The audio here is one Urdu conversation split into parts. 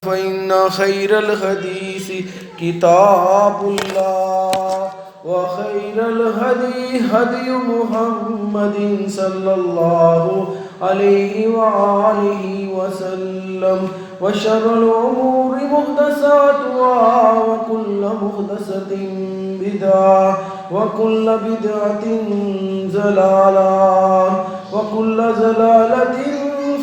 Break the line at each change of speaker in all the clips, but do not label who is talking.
فإن خير الحديث كتاب الله وخير الهدي هدي محمد صلى الله عليه وآله وسلم وشر الأمور محدثاتها وكل محدثة بدعة وكل بدعة ضلالة وكل ضلالة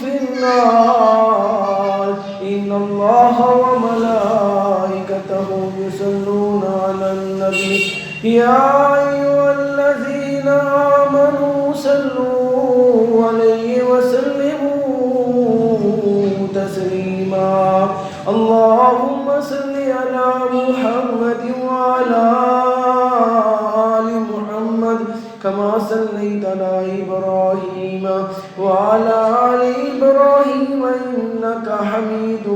في النار. إن الله وملائكته يصلون على النبي يا أيها الذين آمنوا صلوا عليه وسلموا تسليما. اللهم صل على محمد وعلى آل محمد كما صليت على إبراهيم وعلى آل إبراهيم إنك حميد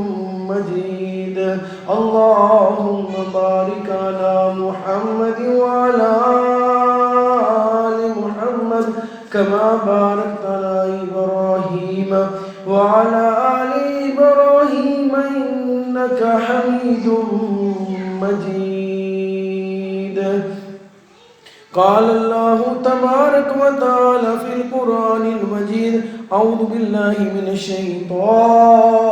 مجيد. اللهم بارك على محمد وعلى آل محمد كما باركت على إبراهيم وعلى آل إبراهيم إنك حميد مجيد. قال الله تبارك وتعالى في القرآن المجيد: أعوذ بالله من الشيطان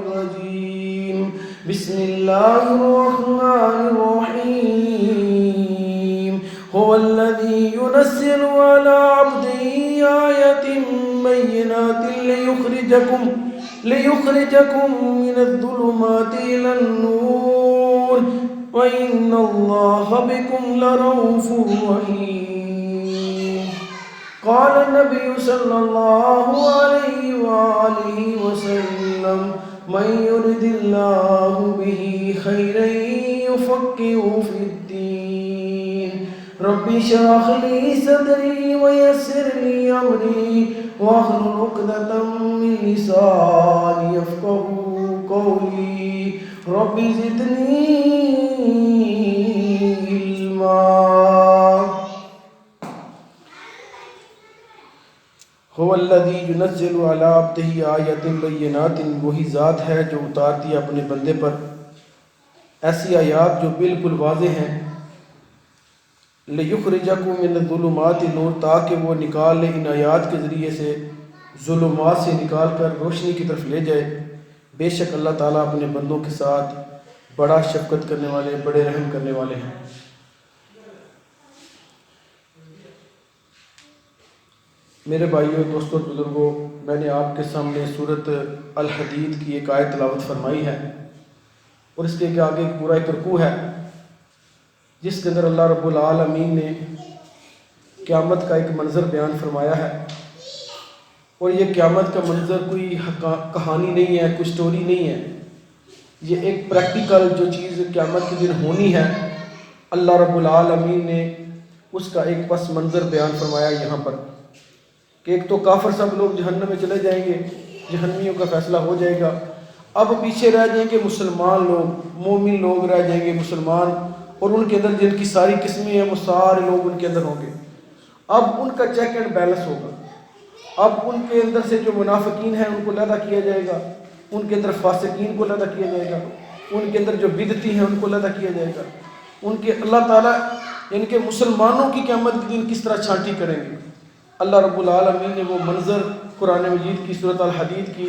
الرجيم. بسم الله الرحمن الرحيم. هو الذي ينزل على عبده آيات بينات ليخرجكم من الظلمات إلى النور وَإِنَّ اللَّهَ بِكُمْ لَرَءُوفٌ رَحِيمٌ. قال النبي صلى الله عليه وآله وسلم: من يرد الله به خيرا يفقهه في الدين. رب اشرح لي صدري ويسر لي أمري واحلل عقدة من لساني يفقهوا قولي. رب زدني علما. هو الذي ينزل على عبده آیات بینات. وہی ذات ہے جو اتارتی ہے اپنے بندے پر ایسی آیات جو بالکل واضح ہیں. لیخرجکم من الظلمات نور، تاکہ وہ نکال لے ان آیات کے ذریعے سے ظلمات سے نکال کر روشنی کی طرف لے جائے. بے شک اللہ تعالیٰ اپنے بندوں کے ساتھ بڑا شفقت کرنے والے، بڑے رحم کرنے والے ہیں. میرے بھائیوں، دوستوں، بزرگوں، میں نے آپ کے سامنے سورۃ الحدید کی ایک آیت تلاوت فرمائی ہے اور اس کے آگے پورا ایک رکوع ہے جس کے اندر اللہ رب العالمین نے قیامت کا ایک منظر بیان فرمایا ہے. اور یہ قیامت کا منظر کوئی کہانی نہیں ہے، کوئی سٹوری نہیں ہے. یہ ایک پریکٹیکل جو چیز قیامت کے دن ہونی ہے، اللہ رب العالمین نے اس کا ایک پس منظر بیان فرمایا یہاں پر کہ ایک تو کافر سب لوگ جہنم میں چلے جائیں گے، جہنمیوں کا فیصلہ ہو جائے گا. اب پیچھے رہ جائیں گے مسلمان لوگ، مومن لوگ رہ جائیں گے مسلمان، اور ان کے اندر جن کی ساری قسمیں ہیں وہ سارے لوگ ان کے اندر ہوں گے. اب ان کا چیک اینڈ بیلنس ہوگا. اب ان کے اندر سے جو منافقین ہیں ان کو علیحدہ کیا جائے گا، ان کے اندر فاسقین کو علیحدہ کیا جائے گا، ان کے اندر جو بدعتی ہیں ان کو علیحدہ کیا جائے گا. ان کے اللہ تعالیٰ یعنی کہ مسلمانوں کی قیامت کے دن کس طرح چھانٹی کریں گے. اللہ رب العالمین نے وہ منظر قرآن مجید کی سورۃ الحدید کی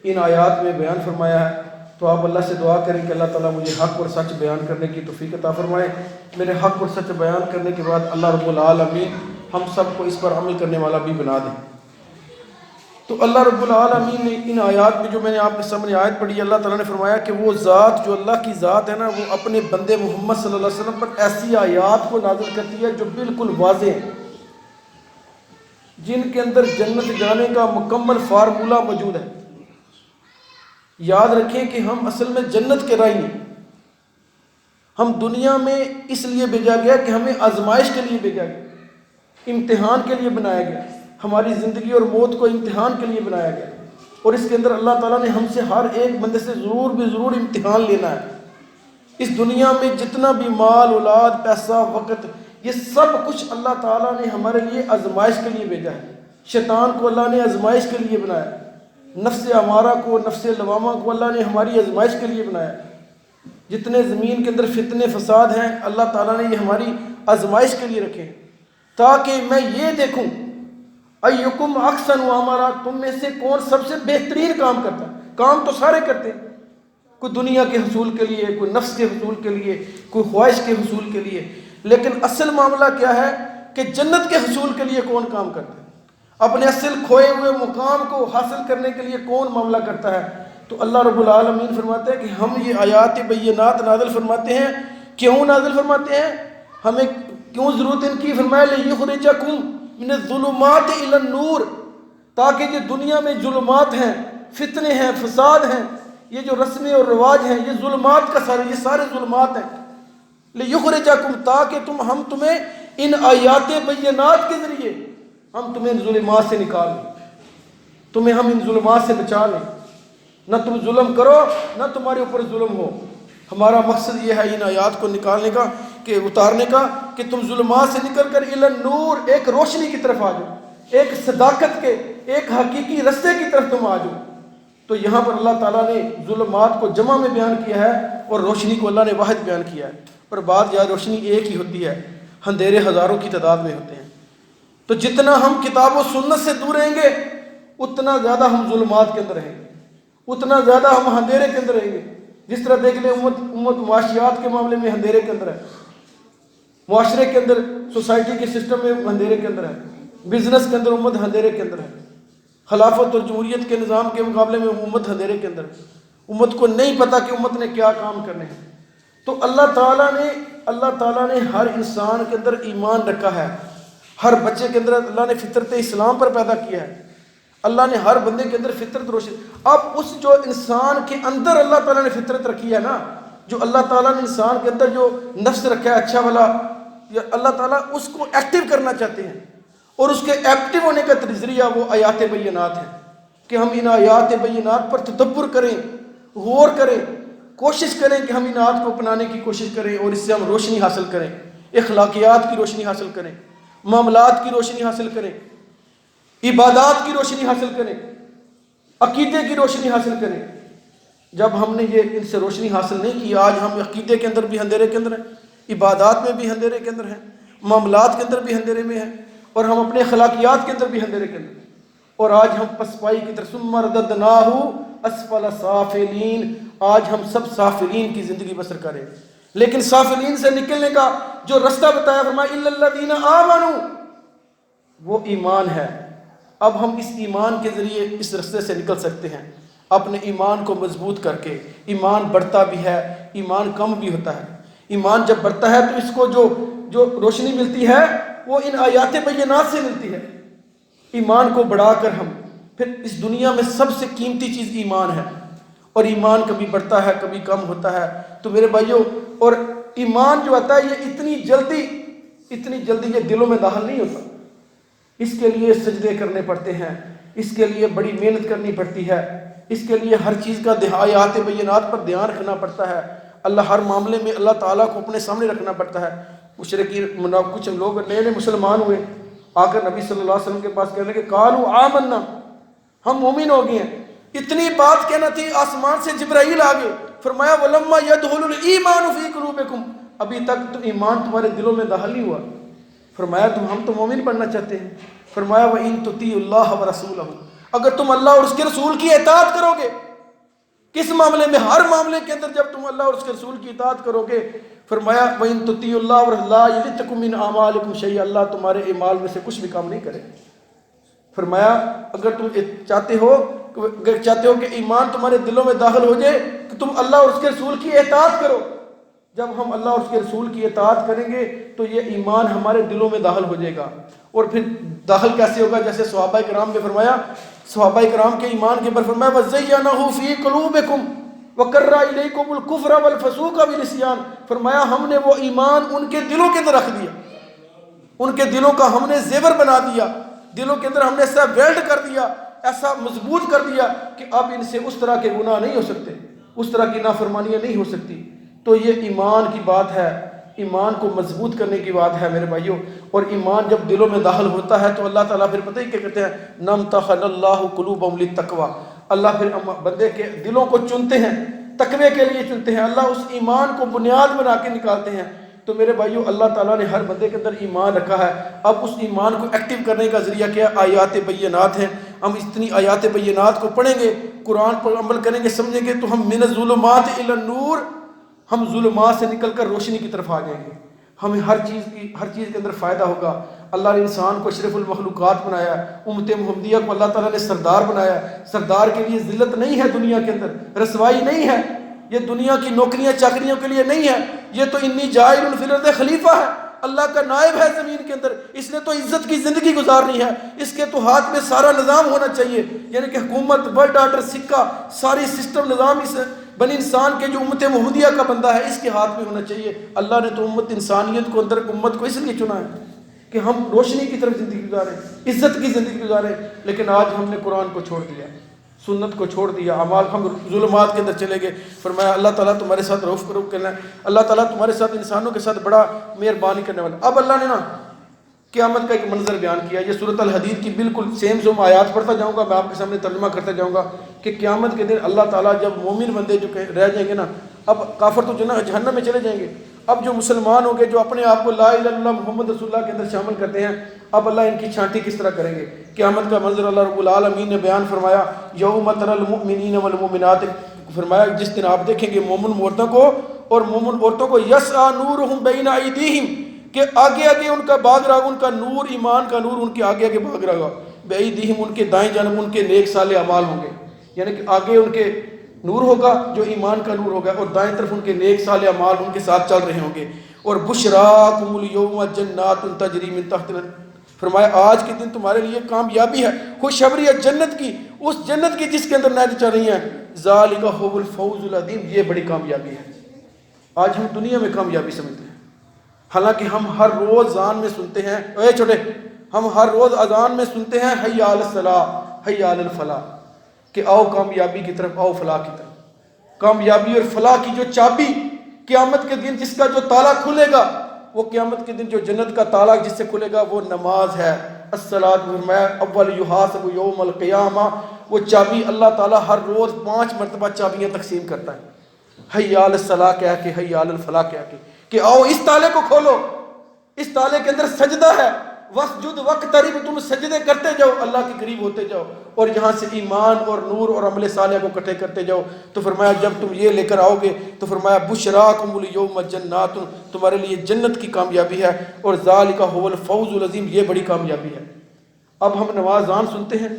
ان آیات میں بیان فرمایا ہے. تو آپ اللہ سے دعا کریں کہ اللہ تعالیٰ مجھے حق اور سچ بیان کرنے کی توفیق عطا فرمائے. میرے حق اور سچ بیان کرنے کے بعد اللہ رب العالمین ہم سب کو اس پر عمل کرنے والا بھی بنا دیں. تو اللہ رب العالمین نے ان آیات میں جو میں نے آپ کے سامنے آیت پڑھی، اللہ تعالیٰ نے فرمایا کہ وہ ذات جو اللہ کی ذات ہے نا، وہ اپنے بندے محمد صلی اللہ علیہ وسلم پر ایسی آیات کو نازل کرتی ہے جو بالکل واضح ہیں، جن کے اندر جنت جانے کا مکمل فارمولہ موجود ہے. یاد رکھیں کہ ہم اصل میں جنت کے راہی ہیں. ہم دنیا میں اس لیے بھیجا گیا کہ ہمیں آزمائش کے لیے بھیجا گیا، امتحان کے لیے بنایا گیا. ہماری زندگی اور موت کو امتحان کے لیے بنایا گیا، اور اس کے اندر اللہ تعالیٰ نے ہم سے ہر ایک بندے سے ضرور امتحان لینا ہے. اس دنیا میں جتنا بھی مال، اولاد، پیسہ، وقت، یہ سب کچھ اللہ تعالیٰ نے ہمارے لیے آزمائش کے لیے بھیجا ہے. شیطان کو اللہ نے آزمائش کے لیے بنایا. نفس ہمارا کو، نفس لوامہ کو اللہ نے ہماری آزمائش کے لیے بنایا ہے۔ جتنے زمین کے اندر فتنے فساد ہیں اللہ تعالیٰ نے یہ ہماری آزمائش کے لیے رکھے ہیں، تاکہ میں یہ دیکھوں ایکم احسن عملا، تم میں سے کون سب سے بہترین کام کرتا ہے۔ کام تو سارے کرتے ہیں، کوئی دنیا کے حصول کے لیے، کوئی نفس کے حصول کے لیے، کوئی خواہش کے حصول کے لیے، لیکن اصل معاملہ کیا ہے کہ جنت کے حصول کے لیے کون کام کرتا ہے، اپنے اصل کھوئے ہوئے مقام کو حاصل کرنے کے لیے کون معاملہ کرتا ہے۔ تو اللہ رب العالمین فرماتے ہیں کہ ہم یہ آیات بینات نازل فرماتے ہیں۔ کیوں نازل فرماتے ہیں؟ ہمیں کیوں ضرورت ان کی؟ فرمایا لِیُخْرِجَکُم مِّنَ الظُّلُمَاتِ إِلَى النُّورِ، تاکہ جو دنیا میں ظلمات ہیں، فتنے ہیں، فساد ہیں، یہ جو رسمیں اور رواج ہیں، یہ ظلمات کا سارے، یہ سارے ظلمات ہیں۔ لِیُخْرِجَکُم، تاکہ ہم تمہیں ان آیات بینات کے ذریعے ہم تمہیں ان ظلمات سے نکال لیں، تمہیں ہم ان ظلمات سے بچا لیں، نہ تم ظلم کرو نہ تمہارے اوپر ظلم ہو۔ ہمارا مقصد یہ ہے ان آیات کو نکالنے کا، کہ اتارنے کا، کہ تم ظلمات سے نکل کر الی النور، ایک روشنی کی طرف آ جاؤ، ایک صداقت کے، ایک حقیقی رستے کی طرف تم آ جاؤ۔ تو یہاں پر اللہ تعالیٰ نے ظلمات کو جمع میں بیان کیا ہے اور روشنی کو اللہ نے واحد بیان کیا ہے، پر بعد یا روشنی ایک ہی ہوتی ہے، اندھیرے ہزاروں کی تعداد میں ہوتے ہیں۔ تو جتنا ہم کتاب و سنت سے دور رہیں گے اتنا زیادہ ہم ظلمات کے اندر رہیں گے، اتنا زیادہ ہم اندھیرے کے اندر رہیں گے۔ جس طرح دیکھ لیں امت معاشیات کے معاملے میں اندھیرے کے اندر ہے، معاشرے کے اندر، سوسائٹی کے سسٹم میں اندھیرے کے اندر ہے، بزنس کے اندر امت اندھیرے کے اندر ہے، خلافت اور جمہوریت کے نظام کے مقابلے میں امت اندھیرے کے اندر ہے۔ امت کو نہیں پتہ کہ امت نے کیا کام کرنے ہیں۔ تو اللہ تعالیٰ نے ہر انسان کے اندر ایمان رکھا ہے، ہر بچے کے اندر اللہ نے فطرت اسلام پر پیدا کیا ہے، اللہ نے ہر بندے کے اندر فطرت روشن۔ اب اس جو انسان کے اندر اللہ تعالیٰ نے فطرت رکھی ہے نا، جو اللہ تعالیٰ نے انسان کے اندر جو نفس رکھا ہے اچھا بھلا، اللہ تعالیٰ اس کو ایکٹیو کرنا چاہتے ہیں، اور اس کے ایکٹیو ہونے کا ذریعہ وہ آیات بینات ہیں، کہ ہم ان آیات بینات پر تدبر کریں، غور کریں، کوشش کریں کہ ہم ان آیات کو اپنانے کی کوشش کریں، اور اس سے ہم روشنی حاصل کریں، اخلاقیات کی روشنی حاصل کریں، معاملات کی روشنی حاصل کریں، عبادات کی روشنی حاصل کریں، عقیدے کی روشنی حاصل کریں۔ جب ہم نے یہ ان سے روشنی حاصل نہیں کی، آج ہم عقیدے کے اندر بھی اندھیرے کے اندر ہیں، عبادات میں بھی اندھیرے کے اندر ہیں، معاملات کے اندر بھی اندھیرے میں ہیں، اور ہم اپنے اخلاقیات کے اندر بھی اندھیرے کے اندر ہیں، اور آج ہم پسپائی کی طرف ثم رددناہ اسفل سافلین، آج ہم سب سافلین کی زندگی بسر کریں۔ لیکن سافلین سے نکلنے کا جو رستہ بتایا، فرمایا الا الذین آمنوا، وہ ایمان ہے۔ اب ہم اس ایمان کے ذریعے اس رستے سے نکل سکتے ہیں، اپنے ایمان کو مضبوط کر کے۔ ایمان بڑھتا بھی ہے، ایمان کم بھی ہوتا ہے۔ ایمان جب بڑھتا ہے تو اس کو جو روشنی ملتی ہے وہ ان آیات بینات سے ملتی ہے۔ ایمان کو بڑھا کر ہم پھر اس دنیا میں سب سے قیمتی چیز ایمان ہے، اور ایمان کبھی بڑھتا ہے کبھی کم ہوتا ہے۔ تو میرے بھائیوں، اور ایمان جو آتا ہے یہ اتنی جلدی یہ دلوں میں داخل نہیں ہوتا، اس کے لیے سجدے کرنے پڑتے ہیں، اس کے لیے بڑی محنت کرنی پڑتی ہے، اس کے لیے ہر چیز کا آیات بینات پر دھیان رکھنا پڑتا ہے، اللہ ہر معاملے میں اللہ تعالیٰ کو اپنے سامنے رکھنا پڑتا ہے۔ مشرکین کچھ لوگ نئے مسلمان ہوئے، آ کر نبی صلی اللہ علیہ وسلم کے پاس کہنے لگے قالوا آمنا، ہم مومن ہو گئے ہیں۔ اتنی بات کہنا تھی، آسمان سے جبرائیل آ گئے، فرمایا وَلَمَّا يَدْخُلُ الْإِيمَانُ فِي قُلُوبِكُمْ، ابھی تک تو ایمان تمہارے دلوں میں داخل نہیں ہوا۔ فرمایا ہم تو مومن بننا چاہتے ہیں۔ فرمایا وَإِن تُطِيعُوا اللَّهَ وَرَسُولَهُ، اگر تم اللہ اور اس کے رسول کی اطاعت کرو گے، کس معاملے میں؟ ہر معاملے کے اندر جب تم اللہ اور اس کے رسول کی اطاعت کرو گے، فرمایا وَإِن تُطِيعُوا اللَّهَ لَا يَلِتْكُم مِّنْ أَعْمَالِكُمْ شَيْئًا، اللہ تمہارے اعمال میں سے کچھ بھی کام نہیں کرے۔ فرمایا اگر تم چاہتے ہو کہ ایمان تمہارے دلوں میں داخل ہو جائے کہ تم اللہ اور اس کے رسول کی اطاعت کرو، جب ہم اللہ اور اس کے رسول کی اطاعت کریں گے تو یہ ایمان ہمارے دلوں میں داخل ہو جائے گا۔ اور پھر داخل کیسے ہوگا؟ جیسے صحابہ کرام نے فرمایا، صحابہ کرام کے ایمان کے پر فرمایا وَزَيَّنَهُ فِي قُلُوبِكُمْ وَكَرَّ إِلَيْكُمُ الْكُفْرَ وَالْفُسُوقَ وَالْعِصْيَانَ، فرمایا ہم نے وہ ایمان ان کے دلوں کے اندر رکھ دیا، ان کے دلوں کا ہم نے زیور بنا دیا، دلوں کے اندر ہم نے ایسا ویلڈ کر دیا، ایسا مضبوط کر دیا کہ اب ان سے اس طرح کے گناہ نہیں ہو سکتے، اس طرح کی نافرمانیاں نہیں ہو سکتی۔ تو یہ ایمان کی بات ہے، ایمان کو مضبوط کرنے کی بات ہے میرے بھائیوں۔ اور ایمان جب دلوں میں داخل ہوتا ہے تو اللہ تعالیٰ پھر پتہ ہی کیا کہتے ہیں، نَمْتَحَنَ اللَّهُ قُلُوبَهُمْ لِلتَّقْوَىٰ، اللہ پھر بندے کے دلوں کو چنتے ہیں، تقوی کے لیے چنتے ہیں، اللہ اس ایمان کو بنیاد بنا کے نکالتے ہیں۔ تو میرے بھائیو، اللہ تعالیٰ نے ہر بندے کے اندر ایمان رکھا ہے، اب اس ایمان کو ایکٹیو کرنے کا ذریعہ کیا؟ آیات بینات ہیں۔ ہم اتنی آیات بینات کو پڑھیں گے، قرآن پر عمل کریں گے، سمجھیں گے، تو ہم من الظلمات الی النور، ہم ظلمات سے نکل کر روشنی کی طرف آ جائیں گے، ہمیں ہر چیز کے اندر فائدہ ہوگا۔ اللہ نے انسان کو اشرف المخلوقات بنایا، امت محمدیہ کو اللہ تعالیٰ نے سردار بنایا۔ سردار کے لیے ذلت نہیں ہے، دنیا کے اندر رسوائی نہیں ہے، یہ دنیا کی نوکریاں چاکریوں کے لیے نہیں ہے، یہ تو انی جاعل فی الارض خلیفہ ہے، اللہ کا نائب ہے زمین کے اندر، اس نے تو عزت کی زندگی گزارنی ہے، اس کے تو ہاتھ میں سارا نظام ہونا چاہیے، یعنی کہ حکومت، ورلڈ آرڈر، سکہ، ساری سسٹم نظام اس بنی انسان کے جو امت محمدیہ کا بندہ ہے اس کے ہاتھ میں ہونا چاہیے۔ اللہ نے تو امت انسانیت کو اندر امت کو اس لیے چنا ہے کہ ہم روشنی کی طرف زندگی گزاریں، عزت کی زندگی گزاریں، لیکن آج ہم نے قرآن کو چھوڑ دیا، سنت کو چھوڑ دیا، اعمال، ہم ظلمات کے اندر چلے گئے۔ فرمایا اللہ تعالیٰ تمہارے ساتھ رؤوف کرنا ہے، اللہ تعالیٰ تمہارے ساتھ انسانوں کے ساتھ بڑا مہربانی کرنے والا۔ اب اللہ نے نا قیامت کا ایک منظر بیان کیا، یہ سورۃ الحدید کی بالکل سیم آیات پڑھتا جاؤں گا، میں آپ کے سامنے ترجمہ کرتا جاؤں گا کہ قیامت کے دن اللہ تعالیٰ جب مومن بندے جو رہ جائیں گے نا، اب کافر تو جہنم میں چلے جائیں گے، اب جو مسلمان ہوں گے، جو اپنے آپ کو لا الہ الا اللہ محمد رسول اللہ کے اندر شامل کرتے ہیں، اب اللہ ان کی چھانٹی کس طرح کریں گے؟ قیامت کا منظر اللہ رب العالمین نے بیان فرمایا، یوم تری المؤمنین والمؤمنات، فرمایا جس دن آپ دیکھیں گے مومن عورتوں کو اور مومن عورتوں کو، یسعی نورہم بین ایدیہم، کہ آگے آگے ان کا بھاگ رہا، ان کا نور، ایمان کا نور ان کے آگے آگے بھاگ رہا، بایدیہم، ان کے دائیں جانب ان کے نیک صالح اعمال ہوں گے، یعنی کہ آگے ان کے نور ہوگا جو ایمان کا نور ہوگا، اور دائیں طرف ان کے نیک صالح اعمال ان کے ساتھ چل رہے ہوں گے۔ اور بشراکم الیوم جنات تجری من تحت، فرمایا آج کے دن تمہارے لیے کامیابی ہے، خوشخبری ہے جنت کی، اس جنت کی جس کے اندر نہریں چل رہی ہیں، ذالک هو الفوز العظیم، یہ بڑی کامیابی ہے۔ آج ہم دنیا میں کامیابی سمجھتے ہیں، حالانکہ ہم ہر روز اذان میں سنتے ہیں، اے چھوٹے، ہم ہر روز اذان میں سنتے ہیں حی علی الصلاۃ، حی علی الفلاح، کہ آؤ کامیابی کی طرف، آؤ فلاح کی طرف۔ کامیابی اور فلاح کی جو چابی قیامت کے دن جس کا جو تالا کھلے گا، وہ قیامت کے دن جو جنت کا تالا جس سے کھلے گا وہ نماز ہے۔ الصلاۃ، فرمایا اول یحاسب یوم القیامہ، وہ چابی اللہ تعالیٰ ہر روز 5 مرتبہ چابیاں تقسیم کرتا ہے، حی علی الصلاۃ کہہ کے، حی علی الفلاح کہہ کے، کہ آؤ اس تالے کو کھولو، اس تالے کے اندر سجدہ ہے، وسجد وقترب، تم سجدے کرتے جاؤ، اللہ کے قریب ہوتے جاؤ، اور یہاں سے ایمان اور نور اور عمل صالح کو اکٹھے کرتے جاؤ۔ تو فرمایا جب تم یہ لے کر آؤ گے تو فرمایا بشراکم الیوم جنات، تمہارے لیے جنت کی کامیابی ہے، اور ذالک هو الفوز العظیم، یہ بڑی کامیابی ہے۔ اب ہم نماز آن سنتے ہیں،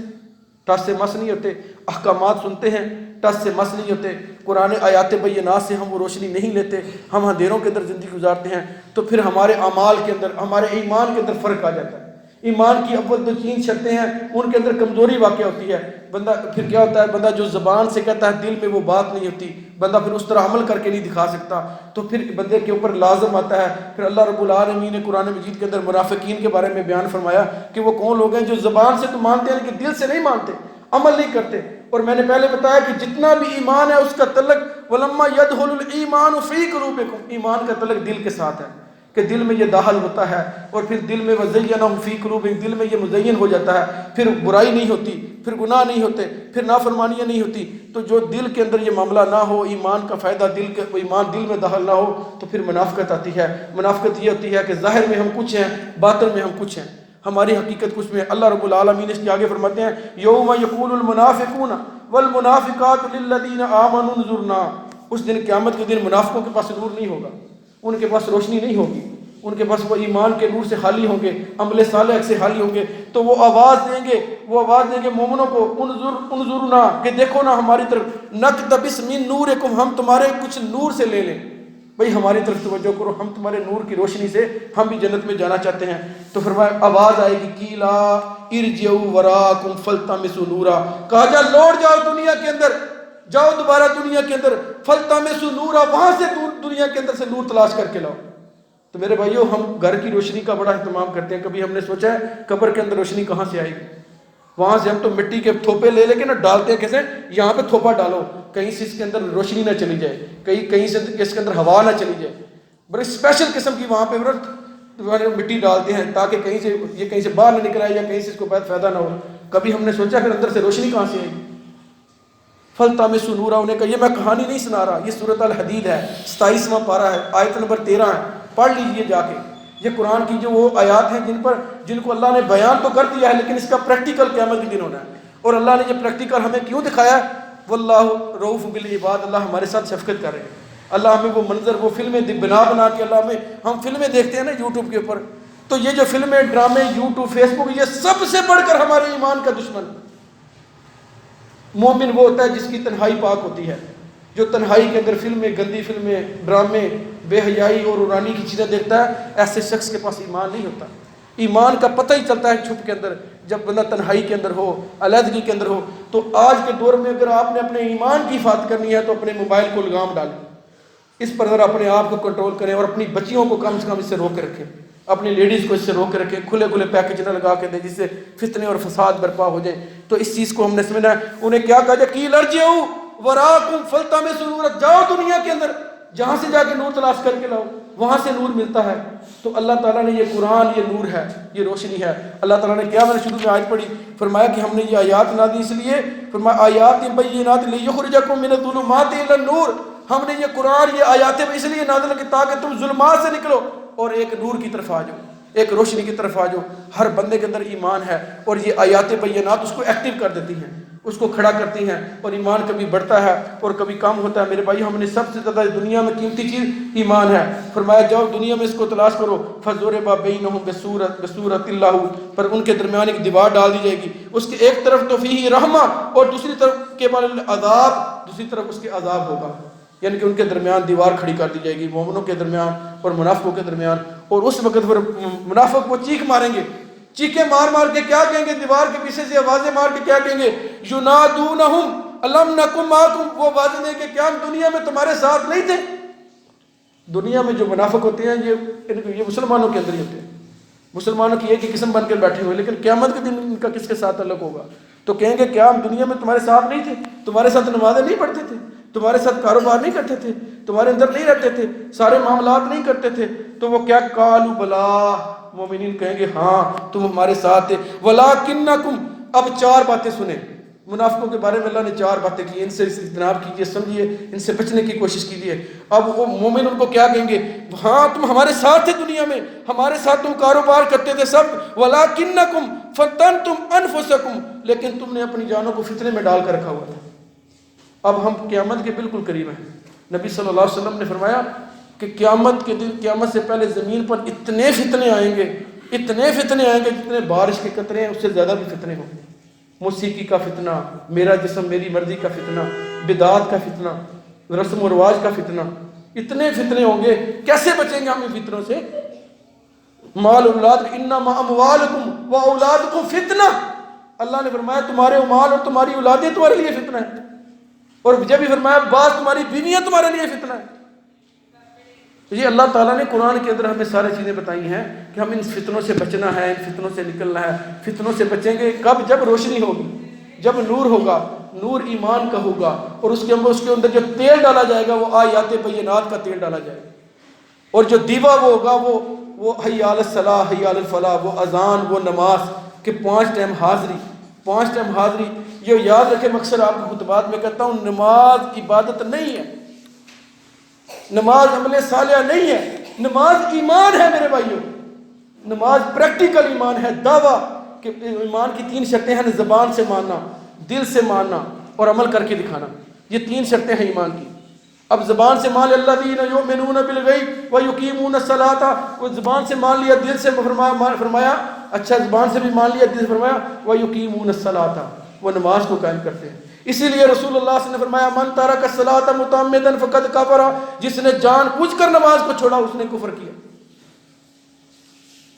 ٹس سے مس نہیں ہوتے، احکامات سنتے ہیں، ٹس سے مس نہیں ہوتے، قرآن آیات بینات سے ہم وہ روشنی نہیں لیتے، ہم اندھیروں کے اندر زندگی گزارتے ہیں، تو پھر ہمارے اعمال کے اندر، ہمارے ایمان کے اندر فرق آ جاتا ہے۔ ایمان کی اول 2-3 شرطیں ہیں، ان کے اندر کمزوری واقع ہوتی ہے، بندہ پھر کیا ہوتا ہے، بندہ جو زبان سے کہتا ہے دل میں وہ بات نہیں ہوتی، بندہ پھر اس طرح عمل کر کے نہیں دکھا سکتا، تو پھر بندے کے اوپر لازم آتا ہے۔ پھر اللہ رب العالمین نے قرآن مجید کے اندر منافقین کے بارے میں بیان فرمایا کہ وہ کون لوگ ہیں جو زبان سے تو مانتے ہیں لیکن دل سے نہیں مانتے، عمل نہیں کرتے۔ اور میں نے پہلے بتایا کہ جتنا بھی ایمان ہے اس کا تعلق ولما يدخل الايمان في قلوبكم، ایمان کا تعلق دل کے ساتھ ہے، کہ دل میں یہ داخل ہوتا ہے، اور پھر دل میں وزینہم فی قلوبہم، دل میں یہ مزین ہو جاتا ہے، پھر برائی نہیں ہوتی، پھر گناہ نہیں ہوتے، پھر نافرمانیاں نہیں ہوتی۔ تو جو دل کے اندر یہ معاملہ نہ ہو، ایمان کا فائدہ ایمان دل میں داخل نہ ہو، تو پھر منافقت آتی ہے۔ منافقت یہ ہوتی ہے کہ ظاہر میں ہم کچھ ہیں، باطن میں ہم کچھ ہیں، ہماری حقیقت کچھ میں۔ اللہ رب العالمین اس کے آگے فرماتے ہیں یوم یقول المنافقون والمنافقات للذین آمنوا انظرنا، اس دن قیامت کے دن منافقوں کے پاس نور نہیں ہوگا، ان کے پاس روشنی نہیں ہوگی، ان کے پاس وہ ایمان کے نور سے خالی ہوں گے، عمل صالح سے خالی ہوں گے، تو وہ آواز دیں گے مومنوں کو، انظرنا، کہ دیکھو نا ہماری طرف، نقتبس من نورکم، ہم تمہارے کچھ نور سے لے لیں، بھئی ہماری طرف توجہ کرو، ہم تمہارے نور کی روشنی سے ہم بھی جنت میں جانا چاہتے ہیں۔ تو فرمایا آواز آئے گی قیلا ارجعوا وراءکم فالتمسوا نورا، کہا جا لوٹ جاؤ دنیا کے اندر، جاؤ دوبارہ دنیا کے اندر، فالتمسوا نورا، وہاں سے دنیا کے اندر سے نور تلاش کر کے لاؤ۔ تو میرے بھائیو، ہم گھر کی روشنی کا بڑا اہتمام کرتے ہیں، کبھی ہم نے سوچا ہے قبر کے اندر روشنی کہاں سے آئے گی؟ وہاں سے ہم تو مٹی کے تھوپے لے کے نا ڈالتے ہیں، کیسے یہاں پہ تھوپا ڈالو، کہیں سے اس کے اندر روشنی نہ چلی جائے، کہیں سے اس کے اندر ہوا نہ چلی جائے، بڑی اسپیشل قسم کی وہاں پہ مٹی ڈالتے ہیں تاکہ کہیں سے باہر نہ نکل آئے، یا کہیں سے اس کو بہت فائدہ نہ ہو۔ کبھی ہم نے سوچا پھر اندر سے روشنی کہاں سے آئے گی؟ فَالْتَمِسُوا نُورًا، انہیں کہا یہ میں کہانی نہیں سنا رہا، یہ سورۃ الحدید ہے، 27واں پارہ ہے، آیت نمبر 13 ہے، پڑھ لیجئے جا کے۔ یہ قرآن کی جو وہ آیات ہیں جن کو اللہ نے بیان تو کر دیا ہے، لیکن اس کا پریکٹیکل قیامت کے دن ہونا ہے۔ اور اللہ نے یہ پریکٹیکل ہمیں کیوں دکھایا ہے؟ واللہ رؤوف بالعباد، اللہ ہمارے ساتھ شفقت کر رہے ہیں۔ اللہ ہمیں وہ منظر، وہ فلمیں بنا کے ہم فلمیں دیکھتے ہیں نا یوٹیوب کے اوپر، تو یہ جو فلمیں، ڈرامے، یوٹیوب، فیس بک، یہ سب سے بڑھ کر ہمارے ایمان کا دشمن۔ مومن وہ ہوتا ہے جس کی تنہائی پاک ہوتی ہے، جو تنہائی کے اندر فلمیں، گندی فلمیں، ڈرامے، بے حیائی اور عرانی کی چیزیں دیکھتا ہے، ایسے شخص کے پاس ایمان نہیں ہوتا۔ ایمان کا پتہ ہی چلتا ہے چھپ کے اندر، جب بندہ تنہائی کے اندر ہو، علیحدگی کے اندر ہو۔ تو آج کے دور میں اگر آپ نے اپنے ایمان کی حفاظت کرنی ہے تو اپنے موبائل کو لگام ڈالیں، اس پر ذرا اپنے آپ کو کنٹرول کریں، اور اپنی بچیوں کو کم سے کم اس سے روک کے رکھیں، اپنی لیڈیز کو اس سے روک کے رکھیں، کھلے کھلے پیکج نہ لگا کے دیں جس سے فتنے اور فساد برپا ہو جائیں۔ تو اس چیز کو ہم نے سمجھنا ہے۔ انہیں کیا کہا جائے؟ قیل ارجعوا وراءکم فالتمسوا نورا، جاؤ دنیا کے اندر، جہاں سے جا کے نور تلاش کر کے لاؤ، وہاں سے نور ملتا ہے۔ تو اللہ تعالیٰ نے یہ قرآن، یہ نور ہے، یہ روشنی ہے۔ اللہ تعالیٰ نے کیا، میں نے شروع میں آیت پڑھی، فرمایا کہ ہم نے یہ آیات نازل اس لیے، فرمایا آیات بینات لیخرجکم من الظلمات الی النور، ہم نے یہ قرآن، یہ آیات اس لیے نازل کی تاکہ تم ظلمات سے نکلو اور ایک نور کی طرف آ جاؤ، ایک روشنی کی طرف آ جاؤ۔ ہر بندے کے اندر ایمان ہے، اور یہ آیات بینات اس کو ایکٹیو کر دیتی ہیں، اس کو کھڑا کرتی ہیں، اور ایمان کبھی بڑھتا ہے اور کبھی کم ہوتا ہے۔ میرے بھائی، ہم نے سب سے زیادہ دنیا میں قیمتی چیز ایمان ہے۔ فرمایا جاؤ دنیا میں اس کو تلاش کرو، فَضُرِبَ بَيْنَهُمْ بِسُورَةٍ لَهُ، پر ان کے درمیان ایک دیوار ڈال دی جائے گی، اس کے ایک طرف تو فیہ رحمہ اور دوسری طرف کے بارے عذاب، دوسری طرف اس کے عذاب ہوگا، یعنی کہ ان کے درمیان دیوار کھڑی کر دی جائے گی، مومنوں کے درمیان اور منافقوں کے درمیان۔ اور اس وقت پر منافق وہ چیخ ماریں گے، چیخیں مار مار کے کیا کہیں گے؟ دیوار کے پیچھے سے آوازیں مار کے کیا کہیں گے؟ یُنَادُونَهُمْ أَلَمْ نَكُن مَعَكُمْ، وہ آوازیں دیں کہ کیا ہم دنیا میں تمہارے ساتھ نہیں تھے؟ دنیا میں جو منافق ہوتے ہیں یہ مسلمانوں کے اندر ہی ہوتے ہیں، مسلمانوں کی ایک ہی قسم بن کر بیٹھے ہوئے، لیکن قیامت کے دن ان کا کس کے ساتھ تعلق ہوگا؟ تو کہیں گے کیا ہم دنیا میں تمہارے ساتھ نہیں تھے؟ تمہارے ساتھ نمازیں نہیں پڑھتے تھے؟ تمہارے ساتھ کاروبار نہیں کرتے تھے؟ تمہارے اندر نہیں رہتے تھے؟ سارے معاملات نہیں کرتے تھے؟ تو وہ کیا قالوا بلا، مومنین کہیں گے ہاں تم ہمارے ساتھ تھے، ولکنکم، اب 4 باتیں سنیں۔ منافقوں کے بارے میں اللہ نے 4 باتیں کی، ان سے اجتناب کیجیے، سمجھیے، ان سے بچنے کی کوشش کیجیے۔ اب وہ مومن ان کو کیا کہیں گے؟ ہاں تم ہمارے ساتھ تھے دنیا میں، ہمارے ساتھ تم کاروبار کرتے تھے سب، ولکنکم فتنتم انفسکم، لیکن تم نے اپنی جانوں کو فتنے میں ڈال کر رکھا ہوا تھا۔ اب ہم قیامت کے بالکل قریب ہیں۔ نبی صلی اللہ علیہ وسلم نے فرمایا کہ قیامت کے دن، قیامت سے پہلے زمین پر اتنے فتنے آئیں گے، اتنے فتنے آئیں گے جتنے بارش کے قطرے ہیں اس سے زیادہ بھی فتنے ہوں گے۔ موسیقی کا فتنہ، میرا جسم میری مرضی کا فتنہ، بدعات کا فتنہ، رسم و رواج کا فتنہ، اتنے فتنے ہوں گے۔ کیسے بچیں گے ہم ان فتنوں سے؟ مال اولاد، انما اموالکم و اولادکم فتنہ، اللہ نے فرمایا تمہارے مال اور تمہاری اولادیں تمہارے لیے فتنہ ہے، اور جب بھی فرمایا بعض تمہاری بیویاں تمہارے لیے فتنہ ہے۔ یہ اللہ تعالیٰ نے قرآن کے اندر ہمیں ساری چیزیں بتائی ہیں کہ ہم ان فتنوں سے بچنا ہے، ان فتنوں سے نکلنا ہے۔ فتنوں سے بچیں گے کب؟ جب روشنی ہوگی، جب نور ہوگا، نور ایمان کا ہوگا، اور اس کے اندر جو تیل ڈالا جائے گا وہ آیات بینات کا تیل ڈالا جائے گا، اور جو دیوا وہ ہوگا وہ حی علی الصلاح، حی علی الفلاح، وہ اذان، وہ نماز کہ 5 ٹائم حاضری، 5 ٹائم حاضری۔ یہ یاد رکھیں، اکثر آپ کو خطبات میں کہتا ہوں، نماز عبادت نہیں ہے، نماز عمل صالح نہیں ہے، نماز ایمان ہے میرے بھائیوں۔ نماز پریکٹیکل ایمان ہے، دعویٰ کہ ایمان کی 3 شرطیں ہیں، زبان سے ماننا، دل سے ماننا اور عمل کر کے دکھانا، یہ 3 شرطیں ہیں ایمان کی۔ اب زبان سے مان الذین یؤمنون بالغیب ویقیمون الصلاۃ، وہ زبان سے مان لیا، دل سے فرمایا اچھا زبان سے بھی مان لیا، دل سے فرمایا ویقیمون الصلاۃ، وہ نماز کو قائم کرتے ہیں۔ اسی لیے رسول اللہ صلی اللہ علیہ وسلم نے فرمایا من ترک الصلاۃ متعمدا فقد کفر، جس نے جان بوجھ کر نماز کو چھوڑا اس نے کفر کیا۔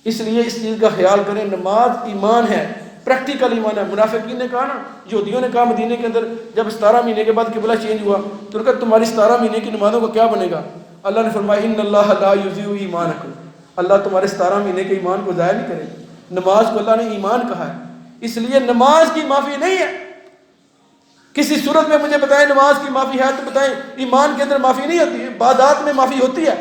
اس لیے اس چیز کا خیال کریں، نماز ایمان ہے، پریکٹیکل ایمان ہے۔ منافقین نے کہا نا، یہودیوں نے کہا مدینے کے اندر جب 17 مہینے کے بعد قبلہ چینج ہوا تو انہوں نے کہا تمہاری 17 مہینے کی نمازوں کا کیا بنے گا؟ اللہ نے فرمایا ان اللہ لا یضیع ایمانکم، اللہ تمہارے 17 مہینے کے ایمان کو ضائع نہیں کرے گا۔ نماز کو اللہ نے ایمان کہا ہے، اس لیے نماز کی معافی نہیں ہے۔ کسی صورت میں مجھے بتائیں نماز کی معافی ہے تو بتائیں، ایمان کے اندر معافی نہیں ہوتی ہے، عبادات میں معافی ہوتی ہے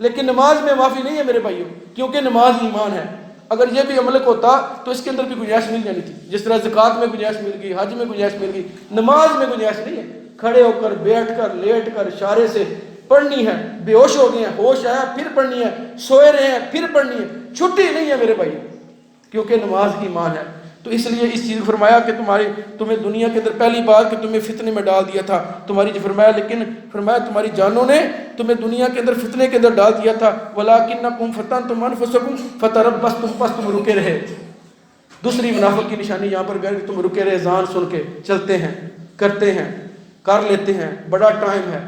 لیکن نماز میں معافی نہیں ہے میرے بھائیوں، کیونکہ نماز ایمان ہے۔ اگر یہ بھی عمل ہوتا تو اس کے اندر بھی گنجائش مل جانی تھی، جس طرح زکوٰۃ میں گنجائش مل گئی، حج میں گنجائش مل گئی، نماز میں گنجائش نہیں ہے۔ کھڑے ہو کر، بیٹھ کر، لیٹ کر، اشارے سے پڑھنی ہے، بے ہوش ہو گئے ہیں، ہوش آیا پھر پڑھنی ہے، سوئے رہے ہیں پھر پڑھنی ہے، چھٹی نہیں ہے میرے بھائی، کیونکہ نماز ایمان ہے۔ تو اس لیے اس چیز فرمایا کہ تمہیں دنیا کے اندر پہلی بار کہ تمہیں فتنے میں ڈال دیا تھا تمہاری، جو فرمایا لیکن فرمایا تمہاری جانوں نے تمہیں دنیا کے اندر فتنے کے اندر ڈال دیا تھا، وَلَٰكِنَّكُمْ فَتَنْتُمْ أَنفُسَكُمْ فَتَرَبَّصْتُمْ، پس تم رکے رہے۔ دوسری منافق کی نشانی یہاں پر گئے کہ تم رکے رہے، اذان سن کے چلتے ہیں، کرتے ہیں، کر لیتے ہیں، بڑا ٹائم ہے،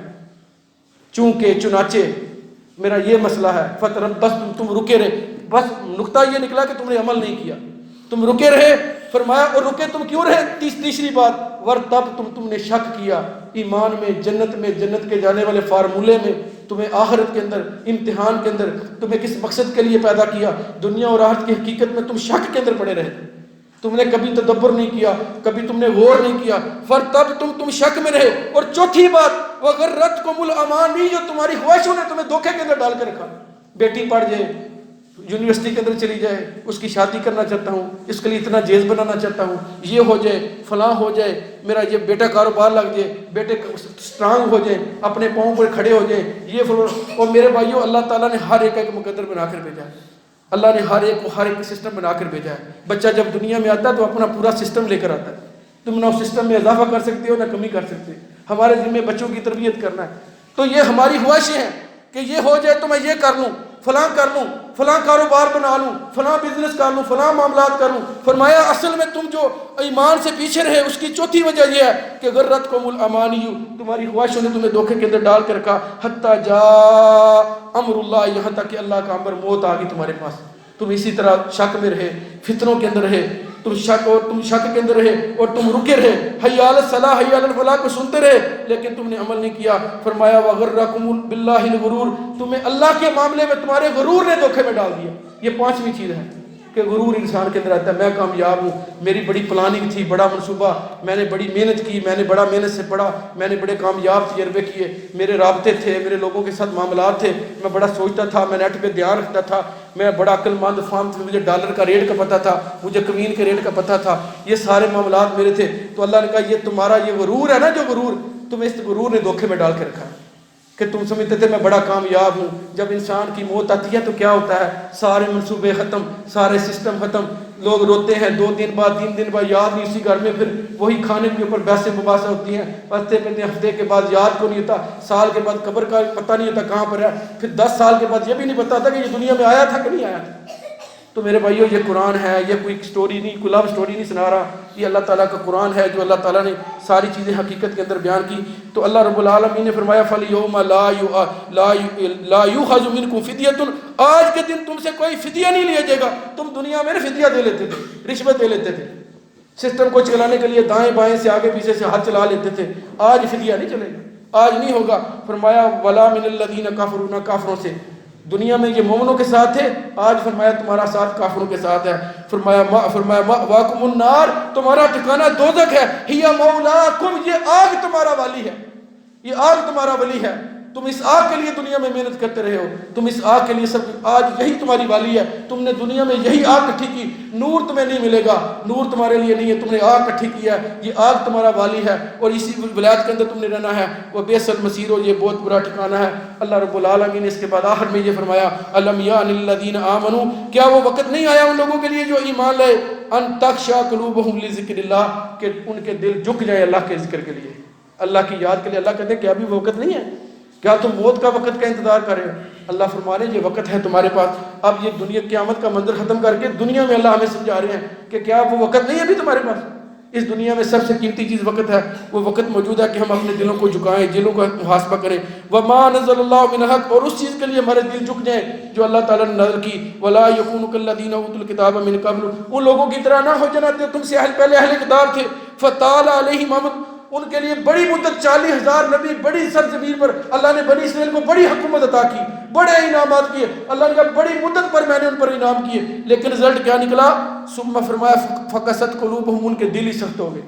چونکہ چنانچہ میرا یہ مسئلہ ہے، فَتَرَبَّصْتُمْ، تم رکے رہے۔ بس نقطہ یہ نکلا کہ تم نے عمل نہیں کیا، تم رکے رہے۔ فرمایا اور رکے تم کیوں رہے؟ تیسری بات، وَارْتَبْتُمْ، تم نے شک کیا ایمان میں، جنت کے جانے والے فارمولے میں، تمہیں آخرت کے اندر، امتحان کے اندر تمہیں کس مقصد کے لیے پیدا کیا، دنیا اور آخرت کی حقیقت میں تم شک کے اندر پڑے رہے، تم نے کبھی تدبر نہیں کیا، کبھی تم نے غور نہیں کیا، تم شک میں رہے۔ اور چوتھی بات، وَغَرَّتْكُمُ الْأَمَانِيُّ، جو تمہاری خواہشوں نے تمہیں دھوکے کے اندر ڈال کے رکھا۔ بیٹی پڑھ جائے، یونیورسٹی کے اندر چلی جائے، اس کی شادی کرنا چاہتا ہوں، اس کے لیے اتنا جیز بنانا چاہتا ہوں، یہ ہو جائے، فلاں ہو جائے، میرا یہ بیٹا کاروبار لگ جائے، بیٹے اسٹرانگ ہو جائے، اپنے پاؤں پر کھڑے ہو جائیں، یہ اور میرے بھائیوں اللہ تعالیٰ نے ہر ایک مقدر بنا کر بھیجا ہے، اللہ نے ہر ایک سسٹم بنا کر بھیجا ہے۔ بچہ جب دنیا میں آتا ہے تو اپنا پورا سسٹم لے کر آتا ہے، تم نہ اس سسٹم میں اضافہ کر سکتے ہو نہ کمی کر سکتے۔ ہمارے ذمہ بچوں کی تربیت کرنا ہے، تو یہ ہماری خواہشیں ہیں کہ یہ ہو جائے تو میں یہ کر لوں، فلاں کر لوں، فلاں کاروبار بنا لوں، فلاں بزنس کر لوں، فلاں معاملات کر لوں۔ فرمایا اصل میں تم جو ایمان سے پیچھے رہے اس کی چوتھی وجہ یہ ہے کہ غرتکم الامانیُّ، تمہاری خواہشوں نے تمہیں دھوکے کے اندر ڈال کے رکھا، حتی جاء امر اللہ، یہاں تک کہ اللہ کا امر، موت آ گئی تمہارے پاس، تم اسی طرح شک میں رہے، فتنوں کے اندر رہے، تم شک کے اندر رہے اور تم رکے رہے، حی علی الصلاح حی علی الفلاح کو سنتے رہے لیکن تم نے عمل نہیں کیا۔ فرمایا وغرکم باللہ الغرور، تمہیں اللہ کے معاملے میں تمہارے غرور نے دھوکے میں ڈال دیا۔ یہ پانچویں چیز ہے کہ غرور انسان کے اندر آتا ہے، میں کامیاب ہوں، میری بڑی پلاننگ تھی، بڑا منصوبہ، میں نے بڑی محنت کی، میں نے بڑا محنت سے پڑھا، میں نے بڑے کامیاب تجربے کیے، میرے رابطے تھے، میرے لوگوں کے ساتھ معاملات تھے، میں بڑا سوچتا تھا، میں نیٹ پہ دھیان رکھتا تھا، میں بڑا عقل مند فام تھا، مجھے ڈالر کا ریٹ کا پتہ تھا، مجھے کوین کے ریٹ کا پتہ تھا، یہ سارے معاملات میرے تھے۔ تو اللہ نے کہا یہ تمہارا یہ غرور ہے نا، جو غرور تمہیں اس غرور نے دھوکے میں ڈال کے رکھا ہے کہ تم سمجھتے تھے میں بڑا کامیاب ہوں۔ جب انسان کی موت آتی ہے تو کیا ہوتا ہے؟ سارے منصوبے ختم، سارے سسٹم ختم، لوگ روتے ہیں، 2 دن بعد 3 دن بعد یاد نہیں، اسی گھر میں پھر وہی کھانے کے اوپر بحثیں مباحثہ ہوتی ہیں، پڑھتے پڑھتے ہفتے کے بعد یاد کو نہیں ہوتا، سال کے بعد قبر کا پتہ نہیں ہوتا کہاں پر ہے، پھر 10 سال کے بعد یہ بھی نہیں پتا تھا کہ یہ دنیا میں آیا تھا کہ نہیں آیا تھا۔ تو میرے بھائیو یہ قرآن ہے، یہ کوئی سٹوری نہیں، کوئی لو سٹوری نہیں سنا رہا، یہ اللہ تعالیٰ کا قرآن ہے جو اللہ تعالیٰ نے ساری چیزیں حقیقت کے اندر بیان کی۔ تو اللہ رب العالمین نے فرمایا فَالْيَوْمَ لَا يُؤْخَذُ مِنْكُمْ فِدْيَةٌ، آج کے دن تم سے کوئی فدیہ نہیں لیا جائے گا۔ تم دنیا میں فدیہ دے لیتے تھے، رشوت دے لیتے تھے، سسٹم کو چلانے کے لیے دائیں بائیں سے آگے پیچھے سے ہاتھ چلا لیتے تھے، آج فدیہ نہیں چلے گا، آج نہیں ہوگا۔ فرمایا وَلَا مِنَ الَّذِينَ كَفَرُوا، نہ کافروں سے۔ دنیا میں یہ مومنوں کے ساتھ تھے، آج فرمایا تمہارا ساتھ کافروں کے ساتھ ہے۔ فرمایا مأواکم النار، تمہارا ٹھکانہ دوزخ ہے، ہی مولاکم، یہ آگ تمہارا والی ہے، یہ آگ تمہارا ولی ہے۔ تم اس آگ کے لیے دنیا میں محنت کرتے رہے ہو، تم اس آگ کے لیے سب، آج یہی تمہاری والی ہے، تم نے دنیا میں یہی آگ کٹھی کی، نور تمہیں نہیں ملے گا، نور تمہارے لیے نہیں ہے، تم نے آگ کٹھی کی ہے، یہ آگ تمہارا والی ہے اور اسی ولایت کے اندر تم نے رہنا ہے۔ وہ بئس المصیر، یہ بہت برا ٹھکانہ ہے۔ اللہ رب العالمین نے اس کے بعد آخر میں یہ فرمایا الم یأن للذین آمنوا، کیا وہ وقت نہیں آیا ان لوگوں کے لیے جو ایمان لائے، ان تخشع قلوبہم لذکر اللہ، کہ ان کے دل جھک جائیں اللہ کے ذکر کے لیے، اللہ کی یاد کے لیے۔ اللہ کہتے ہیں کیا ابھی وہ وقت نہیں ہے؟ کیا تم موت کا وقت کا انتظار کر رہے ہو؟ اللہ فرما رہے ہیں یہ وقت ہے تمہارے پاس۔ اب یہ دنیا قیامت کا منظر ختم کر کے دنیا میں اللہ ہمیں سمجھا رہے ہیں کہ کیا وہ وقت نہیں ہے ابھی تمہارے پاس؟ اس دنیا میں سب سے قیمتی چیز وقت ہے، وہ وقت موجود ہے کہ ہم اپنے دلوں کو جھکائیں، دلوں کا محاسبہ کریں۔ وَمَا نَزَّلَ اللَّهُ مِنْ حَقٍّ، اور اس چیز کے لیے ہمارے دل جھک جائیں جو اللہ تعالیٰ نے نازل کی۔ وَلَا يَكُونُوا كَالَّذِينَ أُوتُوا الْكِتَابَ مِنْ قَبْلُ، ان لوگوں کی طرح نہ ہو جناب تم سے پہلے اہل کتاب تھے، فَطَالَ عَلَيْهِمْ الْأَمَدُ، ان کے لیے بڑی مدت 40,000 نبی بڑی سرزمین پر اللہ نے بنی اسرائیل کو بڑی حکومت عطا کی، بڑے انعامات کیے، اللہ نے کہا بڑی مدت پر میں نے ان پر انعام کیے، لیکن رزلٹ کیا نکلا؟ ثم فرمایا فقست قلوبہم، ان کے دل ہی سخت ہو گئے،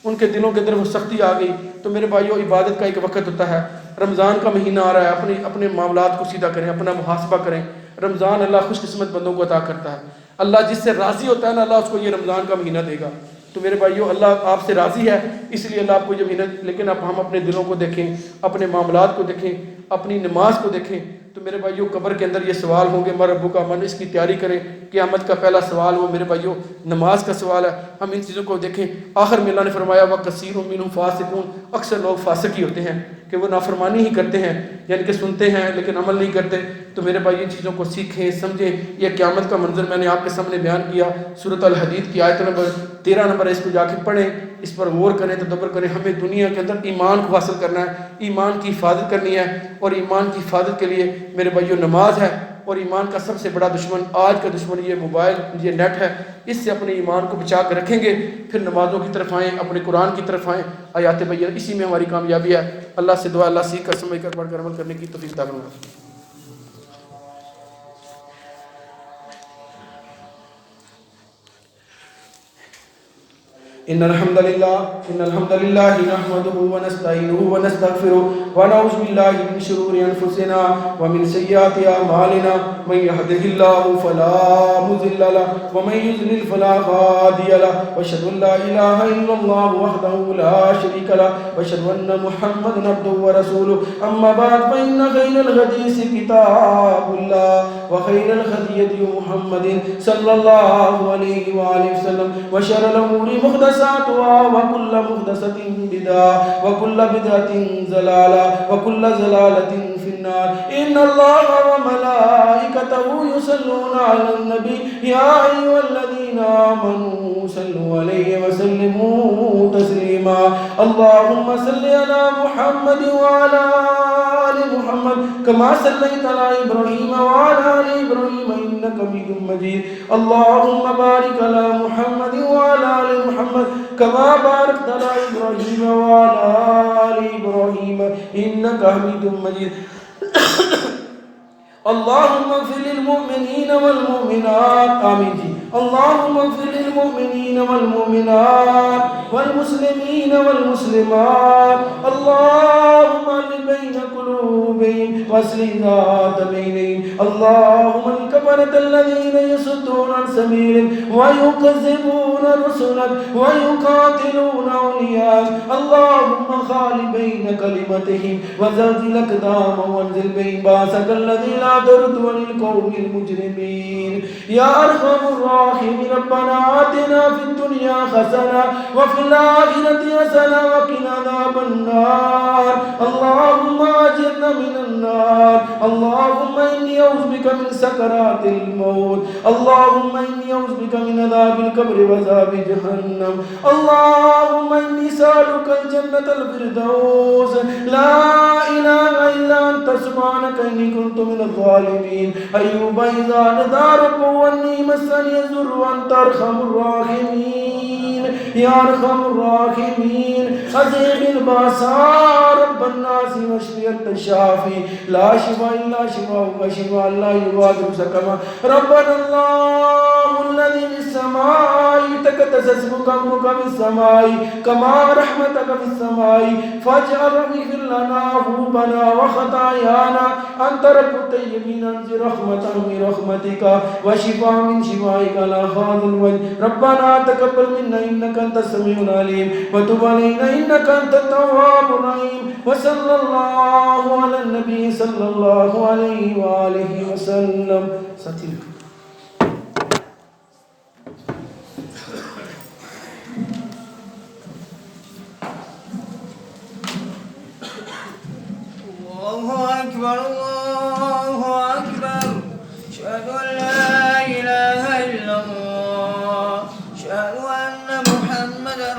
ان کے دلوں کے اندر وہ سختی آ گئی۔ تو میرے بھائیو عبادت کا ایک وقت ہوتا ہے، رمضان کا مہینہ آ رہا ہے، اپنے معاملات کو سیدھا کریں، اپنا محاسبہ کریں۔ رمضان اللہ خوش قسمت بندوں کو عطا کرتا ہے۔ اللہ جس سے راضی ہوتا ہے نا اللہ اس کو یہ رمضان کا مہینہ دے گا. تو میرے بھائیو اللہ آپ سے راضی ہے اس لیے اللہ آپ کو یہ مہینہ. لیکن اب ہم اپنے دلوں کو دیکھیں, اپنے معاملات کو دیکھیں, اپنی نماز کو دیکھیں. تو میرے بھائیو قبر کے اندر یہ سوال ہوں گے مربو کا من, اس کی تیاری کریں. قیامت کا پہلا سوال وہ میرے بھائیو نماز کا سوال ہے. ہم ان چیزوں کو دیکھیں. آخر میں اللہ نے فرمایا وَكَثِيرٌ مِّنْهُمْ فَاسِقُونَ, اکثر لوگ فاسق ہی ہوتے ہیں کہ وہ نافرمانی ہی کرتے ہیں, یعنی کہ سنتے ہیں لیکن عمل نہیں کرتے. تو میرے بھائی ان چیزوں کو سیکھیں سمجھیں. یہ قیامت کا منظر میں نے آپ کے سامنے بیان کیا. سورۃ الحدید کی آیت نمبر 13 نمبر ہے, اس کو جا کے پڑھیں, اس پر غور کریں, تدبر کریں. ہمیں دنیا کے اندر ایمان کو حاصل کرنا ہے, ایمان کی حفاظت کرنی ہے. اور ایمان کی حفاظت کے لیے میرے بھائیو نماز ہے. اور ایمان کا سب سے بڑا دشمن, آج کا دشمن یہ موبائل, یہ نیٹ ہے. اس سے اپنے ایمان کو بچا کے رکھیں گے, پھر نمازوں کی طرف آئیں, اپنے قرآن کی طرف آئیں, آیات بینہ, اسی میں ہماری کامیابی ہے. اللہ سے دعا اللہ سیکھ کر سمجھ کر پڑھ کر عمل کرنے کی توفیق عطا فرمائے. إن الحمد لله نحمده ونستعينه ونستغفره ونعوذ بالله من شرور أنفسنا ومن سيئات أعمالنا من يهده الله فلا مضل له ومن يضلل فلا هادي له وأشهد أن لا إله إلا الله وحده لا شريك له وأشهد أن محمدا عبده ورسوله أما بعد فإن خير الحديث كتاب الله وخير الهدي هدي محمد صلى الله عليه وآله وسلم وشر الأمور محدثاتها وكل محدثة بدعة وكل بدعة ضلالة وكل ضلالة في النار. إن الله وملائكته يصلون على النبي يا أيها الذين آمنوا صلوا عليه وسلموا تسليما. اللهم صل على محمد وعلى آل محمد كما صليت على إبراهيم وعلى آل إبراهيم إنك حميد مجيد. اللهم بارك على محمد وعلى آل محمد كما باركت على إبراهيم وعلى آل إبراهيم إنك حميد مجيد. اللهم اغفر للمؤمنين والمؤمنات, آمين جی. اللهم اغفر للمؤمنين والمؤمنات والمسلمين والمسلمات. اللهم ألف بين قلوبهم واصلح ذات بينهم. اللهم الكفرة الذين يصدون عن سبيلك ويكذبون رسلك ويقاتلون أولياءك. اللهم خال بين كلمتهم وزلزل أقدامهم وانزل بين باسك الذي لا ترد عن القوم المجرمين. يا أرحم الراحمين ربنا آتنا في الدنيا حسنة وفي الآخرة حسنة وقنا عذاب النار. اللهم أجرنا من النار. اللهم إني أعوذ بك من سكرات الموت. اللهم إني أعوذ بك من عذاب القبر وعذاب جهنم. اللهم إني أسألك الجنة الفردوس. لا إله إلا أنت سبحانك إني كنت من الظالمين. أيوب إذا نادى ربه أني مسني الضر وأنت أرحم الراحمين. يا أرحم الراحمين أذهب البأساء رب الناس واشف أنت الشافي لا شفاء إلا شفاؤك شفاء لا يغادر سقما. ربنا الله الذي في السماء تقدس اسمك أمرك في السماء كما رحمتك في السماء فاجعل اغفر لنا ذنوبنا وخطايانا أنت رب الطيبين أنزل رحمة من رحمتك وشفاء من شفائك على هذا الوجه. ربنا تقبل منا إنك أنت السميع العليم وتب علينا إنك أنت التواب الرحيم. وصلى الله على النبي صلى الله عليه وآله وسلم.
الله أكبر الله أكبر. أشهد أن لا إله إلا الله. أشهد أن محمدا